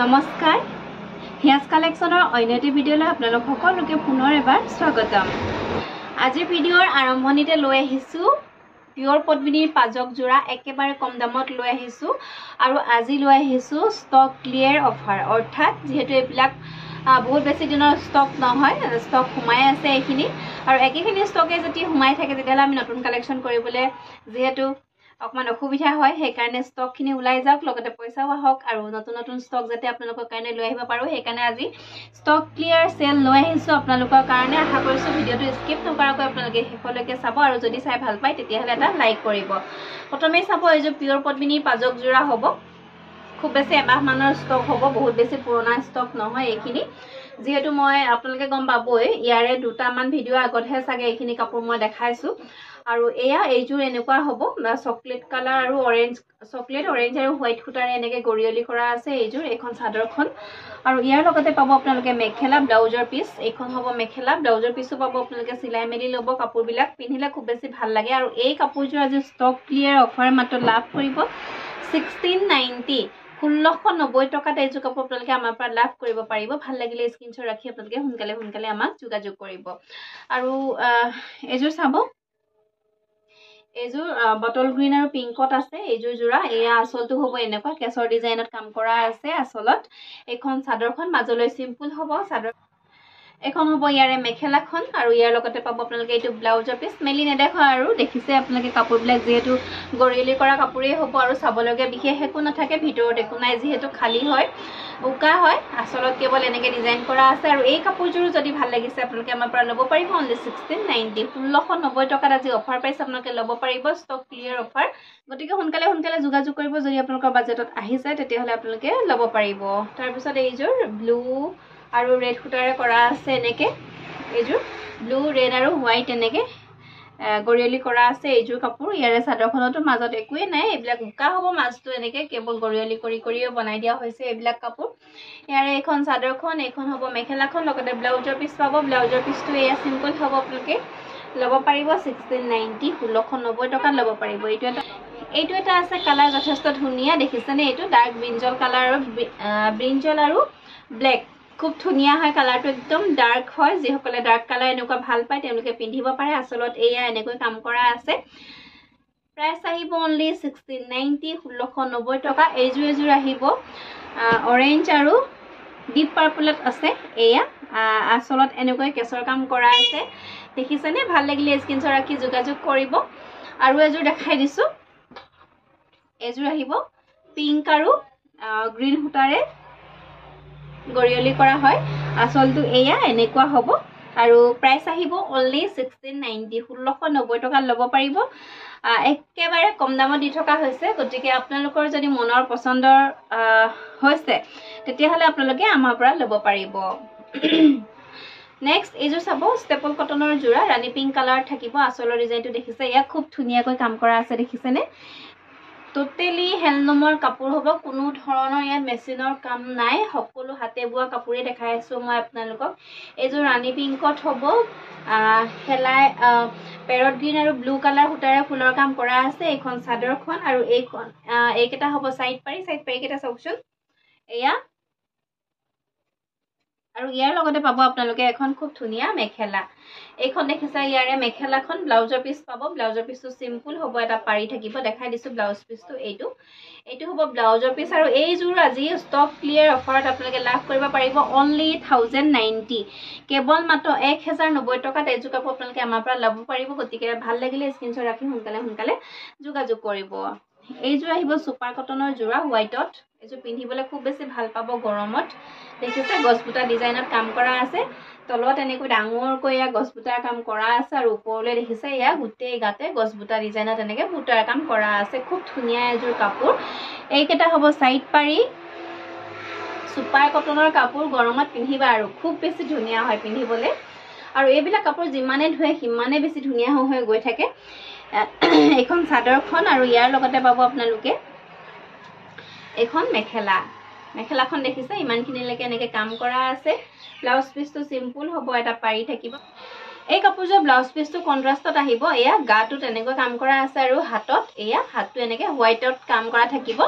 নমস্কাৰ হিয়াজ কালেকশ্যনৰ অন্যটি ভিডিঅ'লৈ আপোনালোক সকলোকে পুনৰ এবাৰ স্বাগতম। আজিৰ ভিডিঅ'ৰ আৰম্ভণিতে লৈ আহিছোঁ পিয়ৰ পদ্মিনীৰ পাজক যোৰা একেবাৰে কম দামত লৈ আহিছোঁ আৰু আজি লৈ আহিছোঁ ষ্টক ক্লিয়াৰ অফাৰ, অৰ্থাৎ যিহেতু এইবিলাক বহুত বেছি দিনৰ ষ্টক নহয়, ষ্টক সোমাই আছে এইখিনি আৰু একেখিনি ষ্টকে যদি সোমাই থাকে তেতিয়াহ'লে আমি নতুন কালেকশ্যন কৰিবলৈ যিহেতু অকমান অসুবিধা হয়, সেইকাৰণে ষ্টকখিনি ওলাই যাওক, লগতে পইচাও আহক আৰু নতুন নতুন ষ্টক যাতে আপোনালোকৰ কাৰণে লৈ আহিব পাৰোঁ। সেইকাৰণে আজি ষ্টক ক্লিয়াৰ চেল লৈ আহিছোঁ আপোনালোকৰ কাৰণে। আশা কৰিছোঁ ভিডিঅ'টো স্কিপ নকৰাকৈ আপোনালোকে শেষলৈকে চাব আৰু যদি চাই ভাল পায় তেতিয়াহ'লে এটা লাইক কৰিব। প্ৰথমেই চাব, এইযোৰ পিয়ৰ পদ্মিনীৰ পাজক যোৰা হ'ব, খুব বেছি এমাহমানৰ ষ্টক হ'ব, বহুত বেছি পুৰণা ষ্টক নহয় এইখিনি। যিহেতু মই আপোনালোকে গম পাবই, ইয়াৰে দুটামান ভিডিঅ' আগতহে চাগে এইখিনি কাপোৰ মই দেখাইছোঁ। আৰু এইযোৰ এনেকুৱা হ'ব, চকলেট কালাৰ আৰু অৰেঞ্জ, চকলেট অৰেঞ্জ আৰু হোৱাইট সূতাৰে এনেকৈ গৰিয়লি কৰা আছে এইযোৰ, এইখন চাদৰখন। আৰু ইয়াৰ লগতে পাব আপোনালোকে মেখেলা, ব্লাউজৰ পিচ, এইখন হ'ব মেখেলা, ব্লাউজৰ পিচো পাব আপোনালোকে চিলাই মেলি ল'ব। কাপোৰবিলাক পিন্ধিলে খুব বেছি ভাল লাগে আৰু এই কাপোৰযোৰ আজি ষ্টক ক্লিয়াৰ অফাৰ মাত্ৰ লাভ কৰিব 1690, 1690 টকাত এইযোৰ কাপোৰ আপোনালোকে আমাৰ পৰা লাভ কৰিব পাৰিব। ভাল লাগিলে স্ক্ৰীনশ্বট ৰাখি আপোনালোকে সোনকালে আমাক যোগাযোগ কৰিব। আৰু এইযোৰ চাব, এইযোৰ বটল গ্ৰীণ আৰু পিংকত আছে এইযোৰ যোৰা। এয়া আঁচলটো হ'ব এনেকুৱা কেছৰ ডিজাইনত কাম কৰা আছে আঁচলত। এইখন চাদৰখন মাজলৈ চিম্পুল হ'ব, চাদৰ এখন হ'ব ইয়াৰে মেখেলাখন আৰু ইয়াৰ লগতে পাব আপোনালোকে এইটো ব্লাউজৰ পিচ। মেলি নেদেখা আৰু দেখিছে আপোনালোকে কাপোৰবিলাক যিহেতু গৰিয়লি কৰা কাপোৰেই হ'ব আৰু চাবলগীয়া বিশেষ একো নাথাকে, ভিতৰত একো নাই, যিহেতু খালী হয়, উকা হয়, আচলত কেৱল এনেকৈ ডিজাইন কৰা আছে। আৰু এই কাপোৰযোৰো যদি ভাল লাগিছে আপোনালোকে আমাৰ পৰা ল'ব পাৰিব অনলি 1690, 1690 টকাত আজি অফাৰ প্ৰাইচ আপোনালোকে ল'ব পাৰিব, ষ্টক ক্লিয়াৰ অফাৰ। গতিকে সোনকালে যোগাযোগ কৰিব, যদি আপোনালোকৰ বাজেটত আহি যায় তেতিয়াহ'লে আপোনালোকে ল'ব পাৰিব। তাৰপিছত এইযোৰ ব্লু আৰু ৰেড সূতাৰে কৰা আছে এনেকৈ, এইযোৰ ব্লু, ৰেড আৰু হোৱাইট এনেকৈ গৰিয়লি কৰা আছে এইযোৰ কাপোৰ। ইয়াৰে চাদৰখনতো মাজত একোৱেই নাই, এইবিলাক উকা হ'ব, মাজটো এনেকৈ কেৱল গৰিয়লি কৰিও বনাই দিয়া হৈছে এইবিলাক কাপোৰ। ইয়াৰে এইখন চাদৰখন, এইখন হ'ব মেখেলাখন, লগতে ব্লাউজৰ পিচ পাব। ব্লাউজৰ পিচটো এয়া চিম্পল হ'ব, আপোনালোকে ল'ব পাৰিব 1690, 1690 টকাত ল'ব পাৰিব। এইটো এটা আছে কালাৰ যথেষ্ট ধুনীয়া, দেখিছেনে? এইটো ডাৰ্ক ব্ৰিঞ্জল কালাৰ, ব্ৰিঞ্জল আৰু ব্লেক, খুব ধুনীয়া হয় কালাৰটো, একদম ডাৰ্ক হয়। যিসকলে ডাৰ্ক কালাৰ এনেকুৱা ভাল পায় তেওঁলোকে পিন্ধিব পাৰে। আচলত এয়া এনেকৈ কাম কৰা আছে। প্ৰাইচ আহিব অনলি 1690, 1690 টকা। এইযোৰ আহিব অৰেঞ্জ আৰু ডিপ পাৰ্পলত আছে। এয়া আচলত এনেকৈ কেছৰ কাম কৰা আছে, দেখিছেনে? ভাল লাগিলে স্ক্ৰীনশ্বট ৰাখি যোগাযোগ কৰিব। আৰু এযোৰ দেখাই দিছোঁ, এইযোৰ আহিব পিংক আৰু গ্ৰীণ সূতাৰে গৰিয়লি কৰা হয়, আচলটো এয়া এনেকুৱা হ'ব আৰু প্ৰাইচ আহিব অনলি 1690, 1690 টকাত ল'ব পাৰিব। একেবাৰে কম দামত দি থকা হৈছে, গতিকে আপোনালোকৰ যদি মনৰ পচন্দৰ হৈছে তেতিয়াহ'লে আপোনালোকে আমাৰ পৰা ল'ব পাৰিব। নেক্সট এইযোৰ চাব, ষ্টেপল কটনৰ যোৰা, ৰাণী পিংক কালাৰ থাকিব। আচলৰ ডিজাইনটো দেখিছে, ইয়াক খুব ধুনীয়াকৈ কাম কৰা আছে, দেখিছেনে? টোটেলি হেণ্ডলুমৰ কাপোৰ হ'ব, কোনো ধৰণৰ ইয়াত মেচিনৰ কাম নাই, সকলো হাতে বোৱা কাপোৰেই দেখাই আছোঁ মই আপোনালোকক। এইযোৰ ৰাণী পিংকত হ'ব, শেলাই পেৰট গ্ৰীণ আৰু ব্লু কালাৰ সূতাৰে ফুলৰ কাম কৰা আছে। এইখন চাদৰখন আৰু এইকেইটা হ'ব চাইড পাৰিকেইটা চাওকচোন, এয়া। আৰু ইয়াৰ লগতে পাব আপোনালোকে এখন খুব ধুনীয়া মেখেলা, এইখন দেখিছে ইয়াৰে মেখেলাখন। ব্লাউজৰ পিচ পাব, ব্লাউজৰ পিচটো চিম্পুল হ'ব, এটা পাৰি থাকিব, দেখাই দিছোঁ ব্লাউজ পিচটো। এইটো হ'ব ব্লাউজৰ পিচ। আৰু এইযোৰ আজি ষ্টক ক্লিয়াৰ অফাৰত আপোনালোকে লাভ কৰিব পাৰিব অনলি 1090, কেৱল মাত্ৰ 1090 টকাত এইযোৰ কাপোৰ আপোনালোকে আমাৰ পৰা ল'ব পাৰিব। গতিকে ভাল লাগিলে স্ক্ৰীনশ্বট ৰাখি সোনকালে যোগাযোগ কৰিব। এইযোৰ আহিব ছুপাৰ কটনৰ যোৰা, হোৱাইটত। এইযোৰ পিন্ধিবলৈ খুব বেছি ভাল পাব গৰমত, দেখিছে? গছবুটা ডিজাইনত কাম কৰা আছে, তলত এনেকৈ ডাঙৰকৈ এয়া গছবুটাৰ কাম কৰা আছে আৰু ওপৰলৈ দেখিছে এয়া গোটেই গাতে গছবুটা ডিজাইনত এনেকৈ বুটাৰ কাম কৰা আছে। খুব ধুনীয়া এযোৰ কাপোৰ। এইকেইটা হ'ব চাইড পাৰি, ছুপাৰ কটনৰ কাপোৰ, গৰমত পিন্ধিবা আৰু খুব বেছি ধুনীয়া হয় পিন্ধিবলৈ। আৰু এইবিলাক কাপোৰ যিমানে ধুৱে সিমানে বেছি ধুনীয়া হৈ গৈ থাকে। এইখন চাদৰখন আৰু ইয়াৰ লগতে পাব আপোনালোকে এইখন মেখেলাখন, দেখিছে? ইমানখিনিলৈকে এনেকৈ কাম কৰা আছে। ব্লাউজ পিচটো চিম্পুল হ'ব, এটা পাৰি থাকিব। এই কাপোৰযোৰ ব্লাউজ পিচটো কণ্ট্ৰাষ্টত আহিব, এয়া গাটো তেনেকৈ কাম কৰা আছে আৰু হাতত এয়া হাতটো এনেকৈ হোৱাইটত কাম কৰা থাকিব।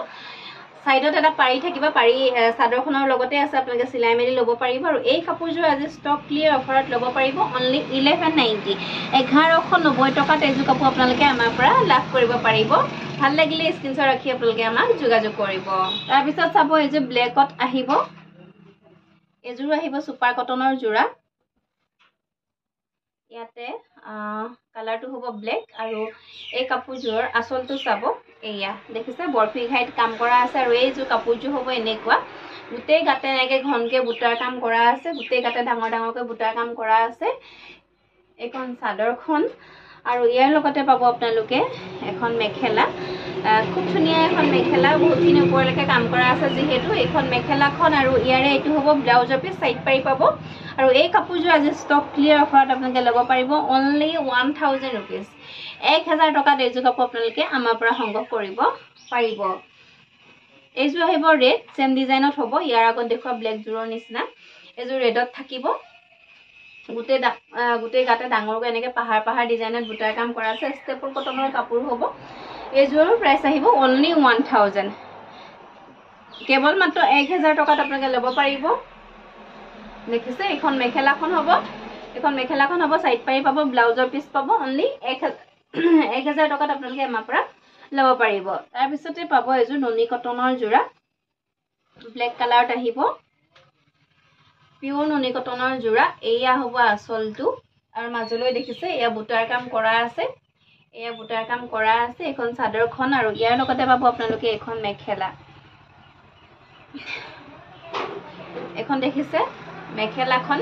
সাইডত এটা পাৰি থাকিব পাৰি চাদৰখনৰ লগতে আছে আপোনালোকে চিলাই মেলি ল'ব পাৰিব আৰু এই কাপোৰযোৰ আজি ষ্টক ক্লিয়াৰ অফাৰত ল'ব পাৰিব অনলি 1190 1190 টকাত এইযোৰ কাপোৰ আপোনালোকে আমাৰ পৰা লাভ কৰিব পাৰিব ভাল লাগিলে স্ক্ৰিনশ্বট ৰাখি আপোনালোকে আমাক যোগাযোগ কৰিব তাৰ পিছত চাব এইযোৰ ব্লেকত আহিব এইযোৰ আহিব সুপাৰ কটনৰ যোৰা ইয়াতে কালাৰটো হ'ব ব্লেক আৰু এই কাপোৰযোৰৰ আচলটো চাব এয়া দেখিছে বৰফি ঘাইত কাম কৰা আছে আৰু এই যে কাপোৰযোৰ হ'ব এনেকুৱা গুটেই গাতে এনেকে ঘনকে বুটাৰ কাম কৰা আছে গুটেই গাতে ডাঙৰ ডাঙৰকে বুটাৰ কাম কৰা আছে এখন চাদৰখন আৰু ইয়াৰ লগতে পাব আপোনালোকে এখন মেখেলা খুব ধুনীয়া এখন মেখেলা বহুতখিনি ওপৰলৈকে কাম কৰা আছে যিহেতু এইখন মেখেলাখন আৰু ইয়াৰে এইটো হ'ব ব্লাউজৰ পিছ সাইড পাৰি পাব আৰু এই কাপোৰযোৰ আজি ষ্টক ক্লিয়াৰ অফাৰত আপোনালোকে ল'ব পাৰিব অনলি 1000 रुपीस 1000 টকাত এইযোৰ কাপোৰ আপোনালোকে আমাৰ পৰা সংগ্ৰহ কৰিব পাৰিব এইযোৰ আহিব ৰেড সেম ডিজাইনত হ'ব ইয়াৰ আগত দেখুৱা ব্লেক জোৰৰ নিচিনা এইযোৰ ৰেডত থাকিব গুটেই গাতে ডাঙৰকৈ এনেকে পাহাৰ পাহাৰ ডিজাইনত বুটাৰ কাম কৰা আছে ষ্টেপল কটনৰ কাপোৰ হ'ব এইযোৰৰ প্ৰাইস আহিব অনলি 1000 কেৱল মাত্ৰ 1000 টকাত আপোনালোকে ল'ব পাৰিব দেখিছে এখন মেখেলাখন হ'ব সাইড পাৰি পাব ব্লাউজৰ পিছ পাব অনলি 1000 টকাত আপোনালোকে আমাৰ পৰা ল'ব পাৰিব তাৰ পিছতে পাব এইযোৰ নুনি কটনৰ যোৰা ব্লেক কালাৰত আহিব পিওৰ নুনি কটনৰ যোৰা এয়া হ'ব আচলটো আৰু মাজলৈ দেখিছে এয়া বুটাৰ কাম কৰা আছে এখন চাদৰখন আৰু ইয়াৰ লগতে পাব আপোনালোকে এখন মেখেলা এখন দেখিছে মেখেলাখন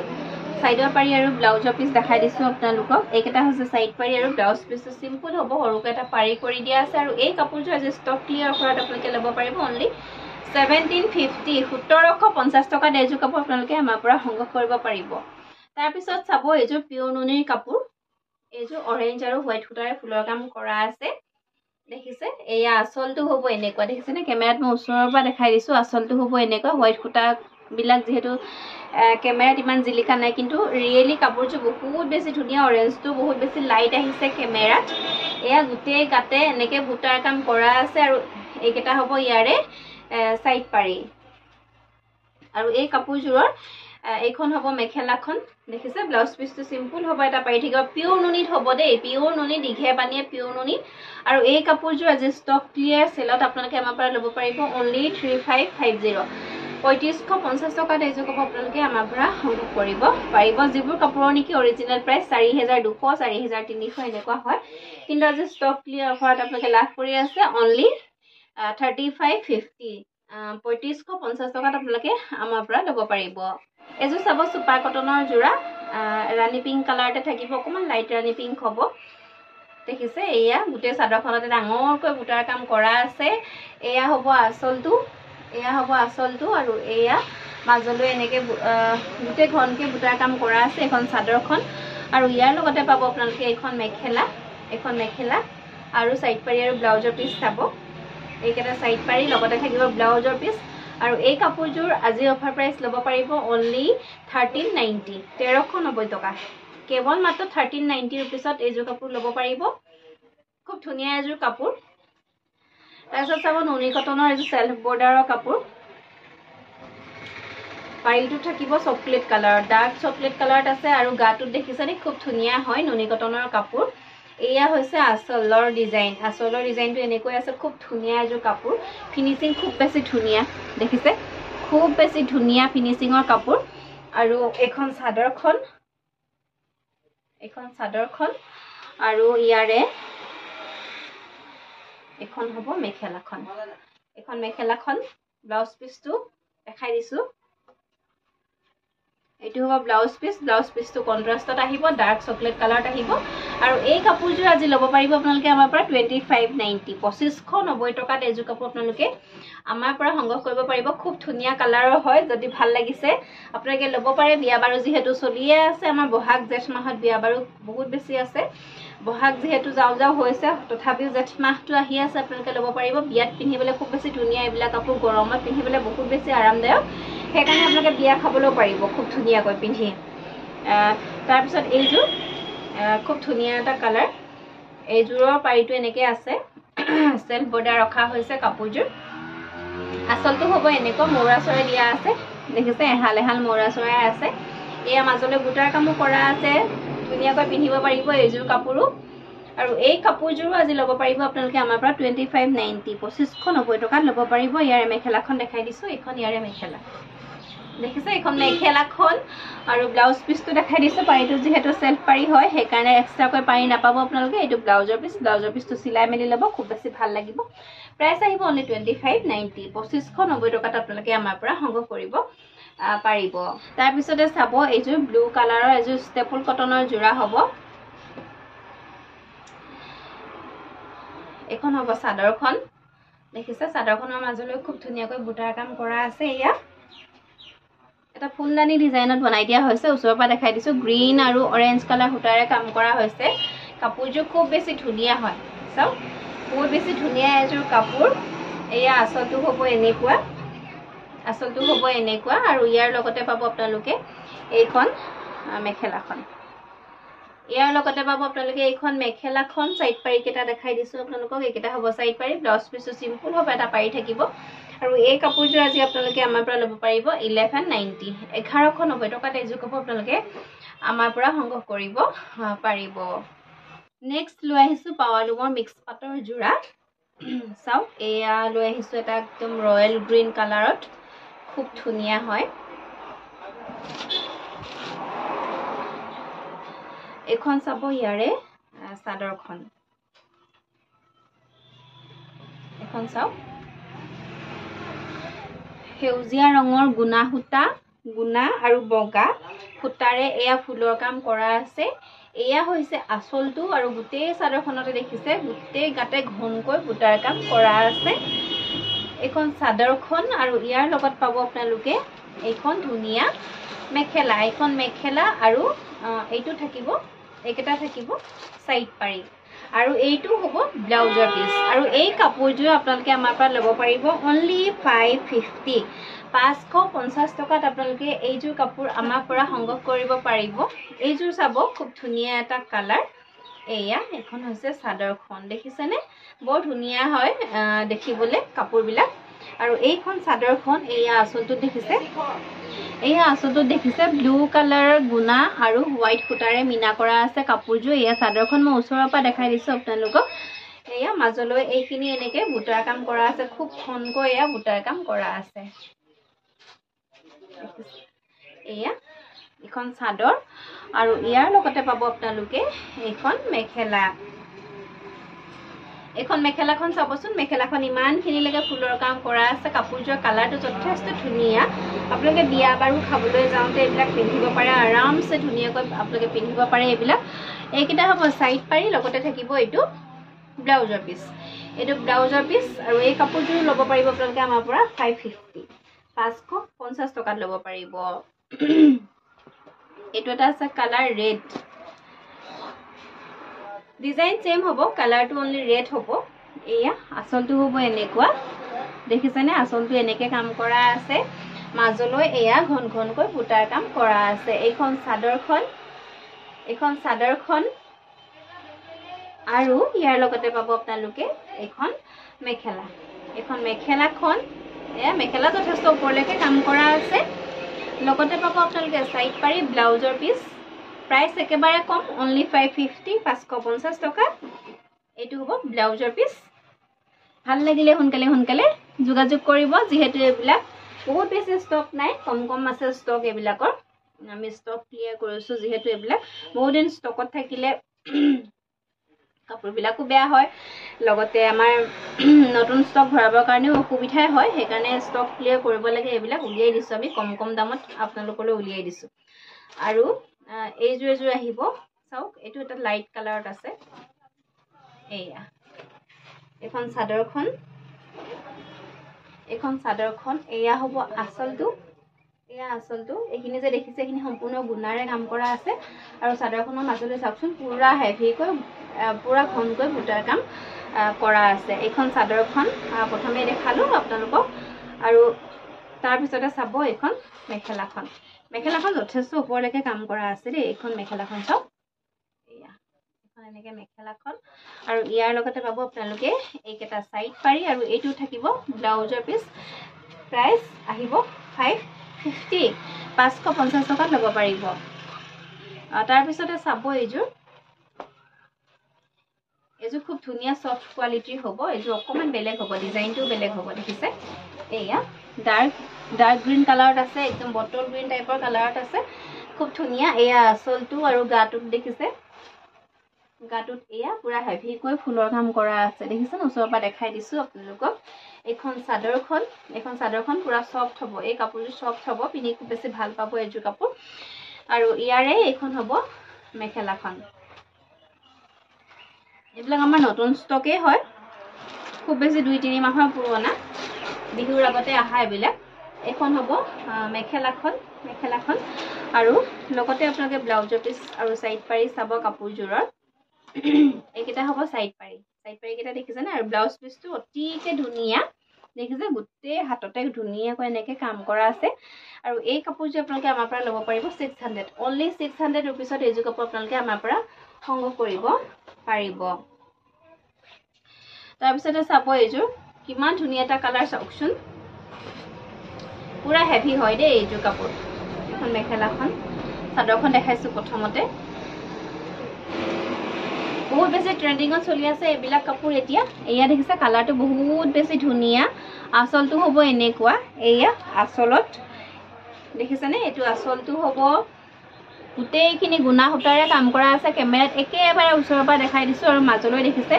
সাইডৰ পাৰি আৰু ব্লাউজৰ পিছ দেখাই দিছো আপোনালোকক এইকেটা হৈছে সাইড পাৰি আৰু ব্লাউজ পিছটো সিম্পল হ'ব সৰুকৈ এটা পাৰি কৰি দিয়া আছে আৰু এই কাপোৰযোৰ আজি ষ্টক ক্লিয়াৰ অফাৰত আপোনালোকে ল'ব পাৰিব অনলি 1750 1750 টকাত এইযোৰ কাপোৰ আপোনালোকে আমাৰ পৰা সংগ্ৰহ কৰিব পাৰিব তাৰ পিছত চাব এইযোৰ পিওৰ নুনিৰ কাপোৰ এইযোৰ অৰেঞ্জ আৰু হোৱাইট সূতাৰে ফুলৰ কাম কৰা আছে দেখিছে এয়া আচলটো হ'ব এনেকুৱা দেখিছে নে কেমেৰাত মই ওচৰৰ পৰা দেখাই দিছো আচলটো হ'ব এনেকুৱা হোৱাইট সূতা বিলাক যেহেতু কেমেৰাত ইমান জিলিকা নাই কিন্তু ৰিয়েলি কাপোৰযোৰ বহুত বেছি ধুনীয়া অৰেঞ্জটো বহুত বেছি লাইট আহিছে কেমেৰাত এয়া গুটেই গাতে এনেকে বুটাৰ কাম কৰা আছে আৰু এইকেটা হ'ব ইয়াৰে সাইড পাৰি আৰু এই কাপোৰযোৰৰ এইখন হ'ব মেখেলাখন দেখিছে ব্লাউজ পিছটো সিম্পল হ'ব এটা পাৰি থাকিব পিওৰ নুনিত হ'ব দেই পিওৰ নুনি দিঘে পানীয়ে পিওৰ নুনি আৰু এই কাপোৰযোৰ আজি ষ্টক ক্লিয়াৰ সেলত আপোনালোকে আমাৰ পৰা ল'ব পাৰিব অনলি 3550 3550 টকাত এইযোৰ কাপোৰ আপোনালোকে আমাৰ পৰা সংগ্ৰহ কৰিব পাৰিব যিবোৰ কাপোৰৰ নেকি অৰিজিনেল প্ৰাইস 4200 4300 এনেকুৱা হয় কিন্তু আজি ষ্টক ক্লিয়াৰ অফাৰত আপোনালোকে লাভ কৰি আছে অনলি 3550 3550 টকাত আপোনালোকে আমাৰ পৰা ল'ব পাৰিব এযোৰ চাব সুপাৰ কটনৰ যোৰা ৰাণী পিংক কালাৰতে থাকিব অকমান লাইট ৰাণী পিংক হ'ব দেখিছে এয়া গুটেই চাদৰখনতে ডাঙৰকৈ বুটাৰ কাম কৰা আছে এয়া হ'ব আচলটো আৰু এয়া মাজলৈ এনেকে গুটেই ঘনকে বুটাৰ কাম কৰা আছে এখন চাদৰখন আৰু ইয়াৰ লগতে পাব আপোনালোকে এখন মেখেলা আৰু সাইড পাৰি আৰু ব্লাউজৰ পিছ চাব এইকেটা সাইড পাৰি লগতে থাকিব ব্লাউজৰ পিছ আৰু এই কাপোৰযোৰ আজি অফাৰ প্ৰাইস ল'ব পাৰিব অনলি 1390 1390 টকা কেৱল মাত্ৰ 1390 रुपीसত এইযোৰ কাপোৰ ল'ব পাৰিব খুব ধুনীয়া এযোৰ কাপোৰ তাৰপিছত চাব নুনি কটনৰ এযোৰ সেলফ বৰ্ডাৰৰ কাপোৰ পাইলটো থাকিব চকলেট কালাৰ ডাৰ্ক চকলেট কালাৰত আছে আৰু গাটোত দেখিছানে খুব ধুনীয়া হয় নুনি কটনৰ কাপোৰ এয়া হৈছে আচলৰ ডিজাইনটো এনেকৈ আছে খুব ধুনীয়া এযোৰ কাপোৰ ফিনিশিং খুব বেছি ধুনীয়া দেখিছে খুব বেছি ধুনীয়া ফিনিশিংৰ কাপোৰ আৰু এখন চাদৰখন আৰু ইয়াৰে এখন হ'ব মেখেলাখন ব্লাউজ পিছটো দেখাই দিছো এইটো হ'ব ব্লাউজ পিছটো কন্ট্ৰাস্টত আহিব ডাৰ্ক চকলেট কালাৰত আহিব আৰু এই কাপোৰযোৰ আজি ল'ব পাৰিব আপোনালোকে আমাৰ পৰা 2590 2590 টকাত এইযোৰ কাপোৰ আপোনালোকে আমাৰ পৰা সংগ্ৰহ কৰিব পাৰিব খুব ধুনীয়া কালাৰৰ হয় যদি ভাল লাগিছে আপোনালোকে ল'ব পাৰে বিয়া বাৰু যেহেতু চলিয়ে আছে আমাৰ বহাগ জেঠ মাহত বিয়া বাৰু বহুত বেছি আছে বহাগ যেহেতু যাও হৈছে তথাপিও জেঠ মাহটো আহি আছে আপোনালোকে ল'ব পাৰিব বিয়াত পিন্ধিবলৈ খুব বেছি ধুনীয়া এইবিলাক কাপোৰ গৰমত পিন্ধিবলৈ বহুত বেছি আৰামদায়ক সেইকাৰণে আপোনালোকে বিয়া খাবলৈ পাৰিব খুব ধুনীয়াকৈ পিন্ধি তাৰ পিছত এইযোৰ খুব ধুনীয়া এটা কালাৰ এইযোৰৰ পাৰিটো এনেকৈ আছে সেলফ বৰ্ডাৰ ৰখা হৈছে কাপোৰযোৰ আচলটো হ'ব এনেকুৱা মৌৰা চৰাই দিয়া আছে দেখিছে এহাল এহাল মৌৰা চৰাই আছে এয়া মাজলৈ বুটাৰ কামো কৰা আছে ধুনীয়াকৈ পিন্ধিব পাৰিব এইযোৰ কাপোৰো আৰু এই কাপোৰযোৰো আজি ল'ব পাৰিব আপোনালোকে আমাৰ পৰা 2590 2590 টকাত ল'ব পাৰিব ইয়াৰে মেখেলাখন দেখাই দিছো এখন ইয়াৰে মেখেলা দেখিছে এখন মেখেলাখন আৰু ব্লাউজ পিসটো দেখাই দিছো পাৰিটো যেহেতু সেলফ পাৰি হয় সেইকাৰণে এক্সট্ৰাকৈ পাৰি নাপাব আপোনালোকে এইটো ব্লাউজৰ পিসটো সিলাই মেলি ল'ব খুব বেছি ভাল লাগিব প্ৰাইস আহিব অনলি 2590 2590 টকাত আপোনালোকে আমাৰ পৰা সংগ্ৰহ কৰিব পাৰিব তাৰ পিছতে চাব এইযোৰ ব্লু কালাৰৰ এযোৰ ষ্টেপল কটনৰ জোৰা হ'ব এখন হ'ব চাদৰখন দেখিছে চাদৰখনৰ মাজলৈ খুব ধুনীয়াকৈ বুটাৰ কাম কৰা আছে এয়া এটা ফুলদানি ডিজাইনত বনাই দিয়া হৈছে ওচৰৰ পৰা দেখাই দিছো গ্ৰীন আৰু অৰেঞ্জ কালাৰ সূতাৰে কাম কৰা হৈছে কাপোৰযোৰ খুব বেছি ধুনীয়া হয় চাও বহুত বেছি ধুনীয়া এযোৰ কাপোৰ এয়া আচলটো হ'ব এনেকুৱা আৰু ইয়াৰ লগতে পাব আপোনালোকে এইখন মেখেলাখন ইয়াৰ লগতে পাব আপোনালোকে এইখন মেখেলাখন সাইড পাৰি কেটা দেখাই দিছো আপোনালোকক এইকেটা হ'ব সাইড পাৰি ব্লাউজ পিসটো সিম্পল হ'ব এটা পাৰি থাকিব আৰু এই কাপোৰযোৰ আজি আপোনালোকে আমাৰ পৰা ল'ব পাৰিব 1190 1190 টকাত এইযোৰ কাপোৰ আপোনালোকে আমাৰ পৰা সংগ্ৰহ কৰিব পাৰিব নেক্সট লৈ আহিছো পাৱালুমৰ মিক্স পাটৰ জোৰা চাও এয়া লৈ আহিছো এটা একদম ৰয়েল গ্ৰীন কালাৰত খুব ধুনীয়া হয় এখন চাব ইয়াৰে চাদৰখন এখন চাও সেউজীয়া ৰঙৰ গুনা আৰু বগা ফুটাৰে এয়া ফুলৰ কাম কৰা আছে এয়া হৈছে আচলটো আৰু গোটেই চাদৰখনতে দেখিছে গোটেই গাতে ঘনকৈ বুটাৰ কাম কৰা আছে এখন চাদৰখন আৰু ইয়াৰ লগত পাব আপোনালোকে এইখন ধুনীয়া মেখেলা আৰু এইটো থাকিব একেটা থাকিব সাইড পাৰি আৰু এইটো হ'ব ব্লাউজৰ পিস আৰু এই কাপোৰযোৰ আপোনালোকে আমাৰ পৰা ল'ব পাৰিব অনলি 550 550 টকাত আপোনালোকে এইযোৰ কাপোৰ আমাৰ পৰা সংগ্ৰহ কৰিব পাৰিব এইযোৰ চাব খুব ধুনীয়া এটা কালাৰ এয়া এখন হৈছে চাদৰখন দেখিছেনে বৰ ধুনীয়া হয় দেখিবলৈ কাপোৰবিলাক আৰু এইখন চাদৰখন এয়া আচলটো দেখিছে ব্লু কালাৰৰ গুনা আৰু হোৱাইট ফুটাৰে মিনা কৰা আছে কাপোৰযোৰ এয়া চাদৰখন মই ওচৰৰ পৰা দেখাই দিছো আপোনালোকক এয়া মাজলৈ এইখিনি এনেকে বুটাৰ কাম কৰা আছে খুব ঘনকৈ এয়া বুটাৰ কাম কৰা আছে এয়া এখন চাদৰ আৰু ইয়াৰ লগতে পাব আপোনালোকে এখন মেখেলাখন চাবচোন মেখেলাখন ইমানখিনি লৈকে ফুলৰ কাম কৰা আছে কাপোৰযোৰ কালাৰটো যথেষ্ট ধুনীয়া আপোনালোকে বিয়া বাৰু খাবলৈ যাওঁতে এইবিলাক পিন্ধিব পাৰে আৰামছে ধুনীয়াকৈ আপোনালোকে পিন্ধিব পাৰে এইকেইটা হ'ব সাইড পাৰি লগতে থাকিব এইটো ব্লাউজৰ পিস আৰু এই কাপোৰযোৰ ল'ব পাৰিব আপোনালোকে আমাৰ পৰা 550 টকাত ল'ব পাৰিব এইটো এটা আছে কালাৰ ৰেড ডিজাইন সেম হ'ব কালাৰটো অনলি ৰেড হ'ব এয়া আচলটো হ'ব এনেকুৱা দেখিছেনে আচলটো এনেকে কাম কৰা আছে মাজলৈ এয়া ঘনকৈ বুটাৰ কাম কৰা আছে এইখন চাদৰখন আৰু ইয়াৰ লগতে পাব আপোনালোকে এখন মেখেলাখন এয়া মেখেলা যথেষ্ট ওপৰলৈকে কাম কৰা আছে লগতে পাব আপোনালোকে সাইড পাৰি ব্লাউজৰ পিস প্ৰাইস একেবাৰে কম অনলি 550 টকা এইটো হ'ব ব্লাউজৰ পিস ভাল লাগিলে সোনকালে যোগাযোগ কৰিব যেহেতু এইবিলাক বহুত বেছি ষ্টক নাই কম আছে ষ্টক এইবিলাকৰ আমি ষ্টক ক্লিয়াৰ কৰিছো যেহেতু এইবিলাক বহুত দিন ষ্টকত থাকিলে কাপোৰবিলাকো বেয়া হয় লগতে আমাৰ নতুন ষ্টক ভৰাবৰ কাৰণেও অসুবিধা হয় সেইকাৰণে ষ্টক ক্লিয়াৰ কৰিব লাগে এইবিলাক উলিয়াই দিছো আমি কম দামত আপোনালোকলৈ উলিয়াই দিছো আৰু এইযোৰ আহিব চাওক এইটো এটা লাইট কালাৰত আছে এয়া এখন চাদৰখন এয়া হ'ব আচলটো এইখিনি যে দেখিছে এইখিনি সম্পূৰ্ণ গুণাৰে কাম কৰা আছে আৰু চাদৰখনৰ মাজলৈ চাওকচোন পুৰা হেভিকৈ পুৰা ঘনকৈ বুটাৰ কাম কৰা আছে এইখন চাদৰখন প্ৰথমে দেখালো আপোনালোকক আৰু তাৰ পিছতে চাব এইখন মেখেলাখন যথেষ্ট ওপৰলৈকে কাম কৰা আছে দেই এইখন মেখেলাখন চাওক এয়া এখন এনেকে মেখেলাখন আৰু ইয়াৰ লগতে পাব আপোনালোকে এইকেইটা সাইড পাৰি আৰু এইটো থাকিব ব্লাউজৰ পিস প্ৰাইস আহিব 550 550 টকাত ল'ব পাৰিব তাৰ পিছতে চাব এইযোৰ খুব ধুনিয়া সফট কোৱালিটিৰ হ'ব এইযোৰ অকমান বেলেগ হ'ব ডিজাইনটো বেলেগ হ'ব দেখিছে এয়া ডাৰ্ক গ্ৰীন কালাৰত আছে একদম বটল গ্ৰীন টাইপৰ কালাৰত আছে খুব ধুনিয়া এয়া আসলটো আৰু গাটোত দেখিছে গাটোত এয়া পুৰা হেভি কৈ ফুলৰ কাম কৰা আছে দেখিছে ন ওচৰৰ পৰা দেখাই দিছো আপোনালোকক এখন চাদৰখন পুৰা সফট হ'ব এই কাপোৰটো সফট হ'ব পিনি খুব বেছি ভাল পাব এইযোৰ কাপোৰ আৰু ইয়াৰে এখন হ'ব মেখেলাখন এইবিলাক আমাৰ নতুন ষ্টকে হয় খুব বেছি 2-3 মাহৰ পুৰণা বিহুৰ আগতে আহা এইবিলাক এখন হ'ব মেখেলাখন আৰু লগতে আপোনালোকে ব্লাউজৰ পিস আৰু সাইড পাৰি চাব কাপোৰজোৰৰ এইকেইটা হ'ব সাইড পাৰি কেইটা দেখিছেনে আৰু ব্লাউজ পিসটো অতিকে ধুনিয়া দেখিছে গোটেই হাততে ধুনিয়াকৈ এনেকে কাম কৰা আছে আৰু এই কাপোৰজোৰ আপোনালোকে আমাৰ পৰা ল'ব পাৰিব 600 অনলি 600 ৰুপিছত এইযোৰ কাপোৰ আপোনালোকে আমাৰ পৰা সংগ্ৰহ কৰিব পাৰিব তাৰ পিছতে চাব এইযোৰ কিমান ধুনিয়া এটা কালাৰ চাওকচোন পুৰা হেভি হয় দেই এইযোৰ কাপোৰ এখন মেখেলাখন চাদৰখন দেখাইছো প্ৰথমতে বহুত বেছি ট্ৰেন্ডিংত চলি আছে এইবিলাক কাপোৰ এতিয়া এয়া দেখিছে কালাৰটো বহুত বেছি ধুনিয়া আসলটো হ'ব এনেকুৱা এয়া আসলত দেখিছেনে এইটো আসলটো হ'ব গোটেইখিনি গুণা সূতাৰে কাম কৰা আছে কেমেৰাত একেবাৰে ওচৰৰ পৰা দেখাই দিছো আৰু মাজলৈ দেখিছে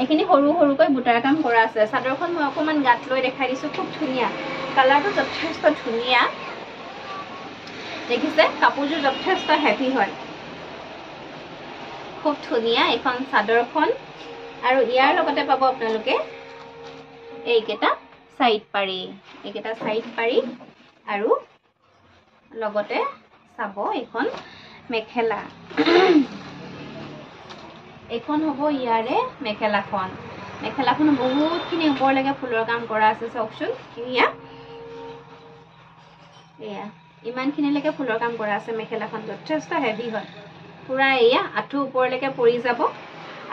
এইখিনি সৰু সৰুকৈ বুটাৰ কাম কৰা আছে চাদৰখন মই অকমান গাত লৈ দেখাই দিছো খুব ধুনিয়া কালাৰটো যথেষ্ট ধুনিয়া দেখিছে কাপোৰযোৰ যথেষ্ট হেভি হয় খুব ধুনিয়া এখন চাদৰখন আৰু ইয়াৰ লগতে পাব আপোনালোকে এইকেইটা সাইড পাৰি আৰু লগতে চাব এখন মেখেলা এখন হ'ব ইয়াৰে মেখেলাখন বহুতখিনি ওপৰলৈকে ফুলৰ কাম কৰা আছে চাওকচোন এয়া ইমানখিনিলৈকে ফুলৰ কাম কৰা আছে মেখেলাখন যথেষ্ট হেভি হয় পুৰা এয়া আঁঠু ওপৰলৈকে পৰি যাব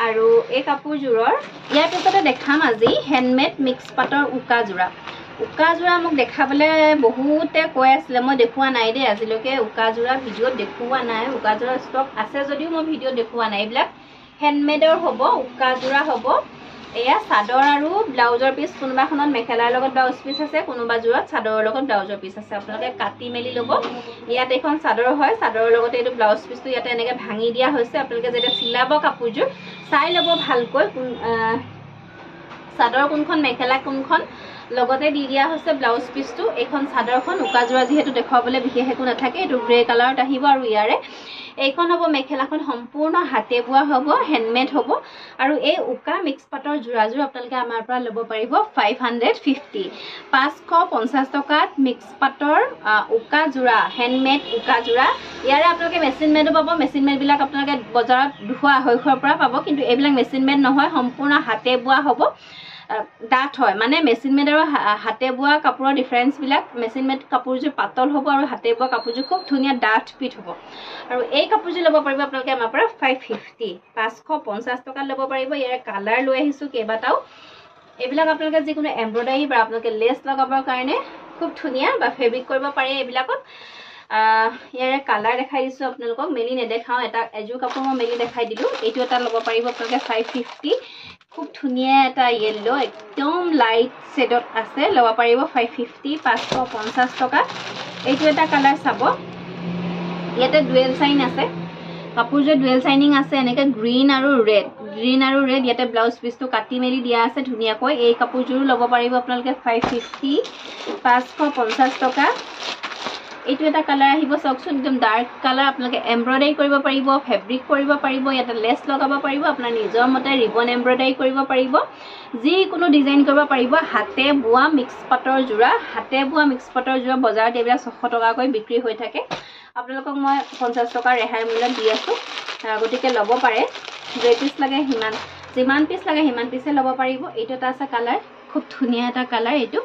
আৰু এই কাপোৰজোৰৰ ইয়াৰ পিছতে দেখাম আজি হেণ্ডমেড মিক্স পাটৰ উকা যোৰা মোক দেখাবলৈ বহুতে কৈ আছিলে মই দেখুৱা নাই দেই আজিলৈকে উকা যোৰা ভিডিঅ'ত দেখুৱা নাই উকা যোৰা ষ্টক আছে যদিও মই ভিডিঅ'ত দেখুৱা নাই এইবিলাক হেণ্ডমেডৰ হ'ব উকা যোৰা হ'ব এয়া চাদৰ আৰু ব্লাউজৰ পিস কোনোবাখনত মেখেলাৰ লগত ব্লাউজ পিস আছে কোনোবা যোৰত চাদৰৰ লগত ব্লাউজৰ পিস আছে আপোনালোকে কাটি মেলি ল'ব ইয়াত এখন চাদৰ হয় চাদৰৰ লগতে এইটো ব্লাউজ পিসটো ইয়াতে এনেকৈ ভাঙি দিয়া হৈছে আপোনালোকে যেতিয়া চিলাব কাপোৰযোৰ চাই ল'ব ভালকৈ চাদৰ কোনখন মেখেলা কোনখন লগতে দি দিয়া হৈছে ব্লাউজ পিসটো এখন চাদৰখন উকা যোৰা যিহেতু দেখুৱাবলৈ বিশেষ একো নাথাকে এইটো গ্ৰে কালাৰত আহিব আৰু ইয়াৰে এইখন হ'ব মেখেলাখন সম্পূৰ্ণ হাতে বোৱা হ'ব হেণ্ডমেড হ'ব আৰু এই উকা মিক্স পাটৰ যোৰাযোৰ আপোনালোকে আমাৰ পৰা ল'ব পাৰিব 550 550 টকাত মিক্স পাটৰ উকা যোৰা হেণ্ডমেড উকা যোৰা ইয়াৰে আপোনালোকে মেচিন মেডো পাব মেচিন মেডবিলাক আপোনালোকে বজাৰত 200-250 পৰা পাব কিন্তু এইবিলাক মেচিন মেড নহয় সম্পূৰ্ণ হাতে বোৱা হ'ব ডাঠ হয় মানে মেচিন মেড আৰু হাতে বোৱা কাপোৰৰ ডিফাৰেন্স বিলাক মেচিন মেড কাপোৰযোৰ পাতল হ'ব আৰু হাতে বোৱা কাপোৰযোৰ খুব ধুনিয়া ডাঠ পিঠ হ'ব আৰু এই কাপোৰযোৰ ল'ব পাৰিব আপোনালোকে আমাৰ পৰা 550 টকা ল'ব পাৰিব ইয়াৰে কালাৰ লৈ আহিছো কেইবাটাও এইবিলাক আপোনালোকে যিকোনো এমব্ৰয়ডাৰী বা আপোনালোকে লেছ লগাবৰ কাৰণে খুব ধুনিয়া বা ফেব্ৰিক কৰিব পাৰে এইবিলাকত ইয়াৰে কালাৰ দেখাই দিছো আপোনালোকক মেলি নেদেখাও এটা এযোৰ কাপোৰ মই মেলি দেখাই দিলো এইটো এটা ল'ব পাৰিব আপোনালোকে 550 খুব ধুনিয়া এটা ইয়েলো একদম লাইট শেডত আছে ল'ব পাৰিব 550 টকা এইটো এটা কালাৰ চাব ইয়াতে ডুৱেল সাইন আছে কাপোৰযোৰ ডুৱেল সাইনিং আছে এনেকৈ গ্ৰীন আৰু ৰেড ইয়াতে ব্লাউজ পিসটো কাটি মেলি দিয়া আছে ধুনিয়াকৈ এই কাপোৰযোৰো ল'ব পাৰিব আপোনালোকে 550 টকা এইটো এটা কালাৰ আহিব চাওকচোন একদম ডাৰ্ক কালাৰ আপোনালোকে এমব্ৰয়ডাৰী কৰিব পাৰিব ফেব্ৰিক কৰিব পাৰিব ইয়াতে লেছ লগাব পাৰিব আপোনাৰ নিজৰ মতে ৰিবন এমব্ৰয়ডাৰী কৰিব পাৰিব যিকোনো ডিজাইন কৰিব পাৰিব হাতে বোৱা মিক্স পাটৰ যোৰা বজাৰত এইবিলাক 600 টকাকৈ বিক্ৰী হৈ থাকে আপোনালোকক মই 50 টকা ৰেহাই মূল্যত দি আছো গতিকে ল'ব পাৰে যে পিস লাগে যিমান পিস লাগে সিমান পিসে ল'ব পাৰিব এইটো এটা আছে কালাৰ খুব ধুনিয়া এটা কালাৰ এইটো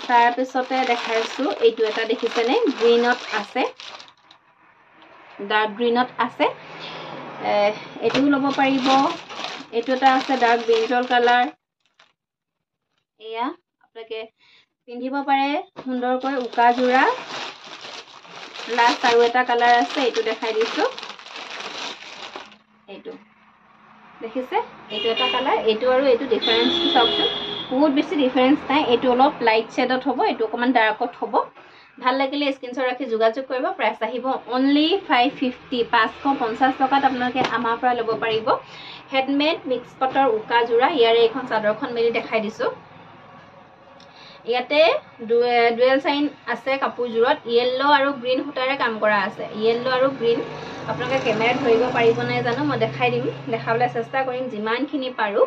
তাৰ পিছতে দেখাইছো এইটো এটা দেখিছেনে গ্ৰীনত আছে ডাৰ্ক গ্ৰীনত আছে এইটোও ল'ব পাৰিব এইটো এটা আছে ডাৰ্ক ব্ৰিঞ্জল কালাৰ এয়া আপোনালোকে পিন্ধিব পাৰে সুন্দৰকৈ উকা যোৰা লাষ্ট আৰু এটা কালাৰ আছে এইটো দেখাই দিছোঁ এইটো দেখিছে এইটো এটা কালাৰ এইটো আৰু এইটো ডিফাৰেন্সটো চাওকচোন বহুত বেছি ডিফাৰেন্স নাই এইটো অলপ লাইট শেডত হ'ব এইটো অকণমান ডাৰ্কত হ'ব ভাল লাগিলে স্ক্ৰীনশ্বট ৰাখি যোগাযোগ কৰিব প্ৰাইচ আহিব অনলি 550 550 টকাত আপোনালোকে আমাৰ পৰা ল'ব পাৰিব হেডমেড মিক্স পাটৰ উকা যোৰা ইয়াৰে এইখন চাদৰখন মেলি দেখাই দিছোঁ ইয়াতে ডুৱেল চাইন আছে কাপোৰযোৰত য়েল্লো আৰু গ্ৰীণ সূতাৰে কাম কৰা আছে য়েল্লো আৰু গ্ৰীণ আপোনালোকে কেমেৰাত ধৰিব পাৰিব নাই জানো মই দেখাই দিম দেখাবলৈ চেষ্টা কৰিম যিমানখিনি পাৰোঁ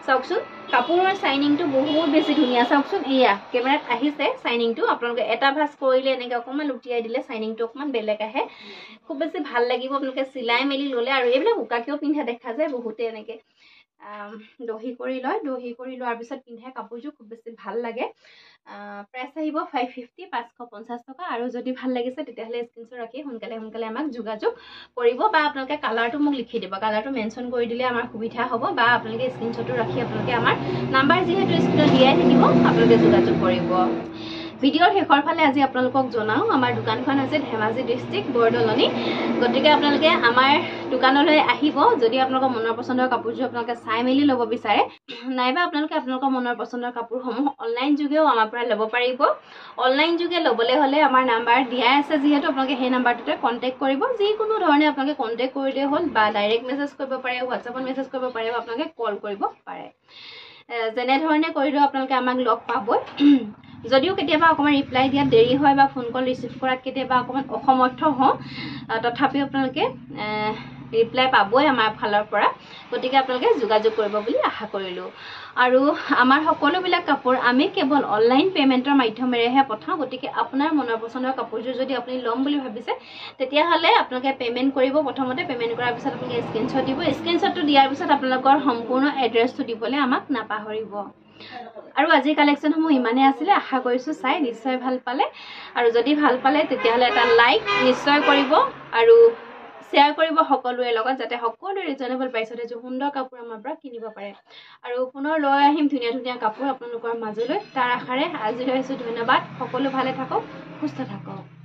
চাওকচোন কাপোৰৰ চাইনিংটো বহুত বেছি ধুনীয়া চাওকচোন এয়া কেমেৰাত আহিছে চাইনিংটো আপোনালোকে এটা ভাঁজ কৰিলে এনেকৈ অকণমান লুটিয়াই দিলে চাইনিংটো অকণমান বেলেগ আহে খুব বেছি ভাল লাগিব আপোনালোকে চিলাই মেলি ল'লে আৰু এইবিলাক উকাকেও পিন্ধা দেখা যায় বহুতে এনেকৈ দহি কৰি লয় দহি কৰি লোৱাৰ পিছত পিন্ধে কাপোৰযোৰ খুব বেছি ভাল লাগে প্ৰাইচ আহিব 550 550 টকা আৰু যদি ভাল লাগিছে তেতিয়াহ'লে স্ক্ৰীনশ্বট ৰাখি সোনকালে আমাক যোগাযোগ কৰিব বা আপোনালোকে কালাৰটো মোক লিখি দিব কালাৰটো মেনশ্যন কৰি দিলে আমাৰ সুবিধা হ'ব বা আপোনালোকে স্ক্ৰীনশ্বটটো ৰাখি আপোনালোকে আমাৰ নাম্বাৰ যিহেতু স্ক্ৰীনত দিয়াই থাকিব আপোনালোকে যোগাযোগ কৰিব ভিডিঅ'ৰ শেষৰ ফালে আজি আপোনালোকক জনাওঁ আমাৰ দোকানখন হৈছে ধেমাজি ডিষ্ট্ৰিক্ট বৰদলনি গতিকে আপোনালোকে আমাৰ দোকানলৈ আহিব যদি আপোনালোকৰ মনৰ পচন্দৰ কাপোৰযোৰ আপোনালোকে চাই মেলি ল'ব বিচাৰে নাইবা আপোনালোকে আপোনালোকৰ মনৰ পচন্দৰ কাপোৰসমূহ অনলাইন যোগেও আমাৰ পৰা ল'ব পাৰিব অনলাইন যোগে ল'বলৈ হ'লে আমাৰ নাম্বাৰ দিয়াই আছে যিহেতু আপোনালোকে সেই নাম্বাৰটোতে কণ্টেক্ট কৰিব যিকোনো ধৰণে আপোনালোকে কণ্টেক্ট কৰিলেই হ'ল বা ডাইৰেক্ট মেছেজ কৰিব পাৰে হোৱাটছএপত মেছেজ কৰিব পাৰে বা আপোনালোকে কল কৰিব পাৰে যেনেধৰণে কৰিলেও আপোনালোকে আমাক লগ পাবই যদিও কেতিয়াবা অকণমান ৰিপ্লাই দিয়াত দেৰি হয় বা ফোন কল ৰিচিভ কৰাত কেতিয়াবা অকণমান অসমৰ্থ হওঁ তথাপিও আপোনালোকে ৰিপ্লাই পাবই আমাৰ ফালৰ পৰা গতিকে আপোনালোকে যোগাযোগ কৰিব বুলি আশা কৰিলোঁ আৰু আমাৰ সকলোবিলাক কাপোৰ আমি কেৱল অনলাইন পে'মেণ্টৰ মাধ্যমেৰেহে পঠাওঁ গতিকে আপোনাৰ মনৰ পচন্দৰ কাপোৰযোৰ যদি আপুনি ল'ম বুলি ভাবিছে তেতিয়াহ'লে আপোনালোকে পে'মেণ্ট কৰিব প্ৰথমতে পে'মেণ্ট কৰাৰ পিছত আপোনালোকে স্ক্ৰীনশ্বট দিব স্ক্ৰীনশ্বটটো দিয়াৰ পিছত আপোনালোকৰ সম্পূৰ্ণ এড্ৰেছটো দিবলৈ আমাক নাপাহৰিব আৰু আজিৰ কালেকশ্যনসমূহ ইমানেই আছিলে আশা কৰিছোঁ চাই নিশ্চয় ভাল পালে আৰু যদি ভাল পালে তেতিয়াহ'লে এটা লাইক নিশ্চয় কৰিব আৰু শ্বেয়াৰ কৰিব সকলোৰে লগত যাতে সকলোৱে ৰিজনেবল প্ৰাইচতে এযোৰ সুন্দৰ কাপোৰ আমাৰ পৰা কিনিব পাৰে আৰু পুনৰ লৈ আহিম ধুনীয়া ধুনীয়া কাপোৰ আপোনালোকৰ মাজলৈ তাৰ আশাৰে আজিলৈ আহিছোঁ ধন্যবাদ সকলো ভালে থাকক সুস্থ থাকক